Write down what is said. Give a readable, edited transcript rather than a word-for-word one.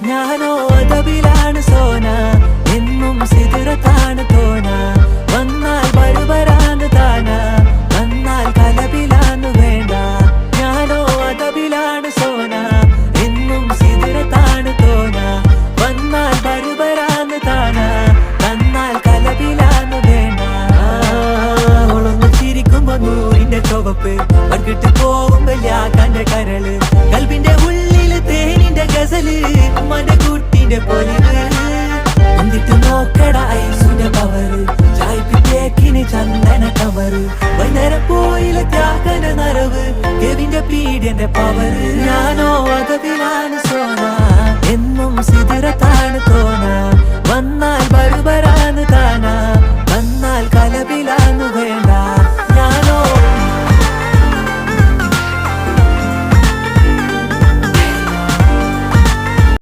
ഞാനോ അതവിലാണ് സോന, എന്നും സിതിറത്താണ് തോന. വന്നാൽ ബരുബരാന്ന് താന, വന്നാൽ കലപിലാന്ന് വേണ്ട. ഞാനോ അതവിലാണ് സോന, എന്നും സിതിറത്താണ് തോന. വന്നാൽ ബരുബരാന്ന് താന, വന്നാൽ കലപിലാന്ന് വേണ്ട. അവളൊന്ന് ചിരിക്കുമ്പോ നൂറിന്റെ ചുവപ്പ്, പങ്കിട്ട് പോകുമ്പോ യാക്കാന്റെ കരള്. കൽബിന്റെ ഉള്ളില് തേനിന്റെ ഗസല്, മനകൂട്ടിന്റെ പൊലിവ്. എന്നിട്ട് നോക്കട ഐസിന്റെ പവറ്, ചായ്പിത്തേക്കിന് ചന്ദന കവറ്. വൈകുന്നേരം പോയില്ല ത്യാഗന നരവ്, കെവിന്റെ പീഡിയന്റെ പവറ്. ഞാനോ അതവിലാണ് സോന.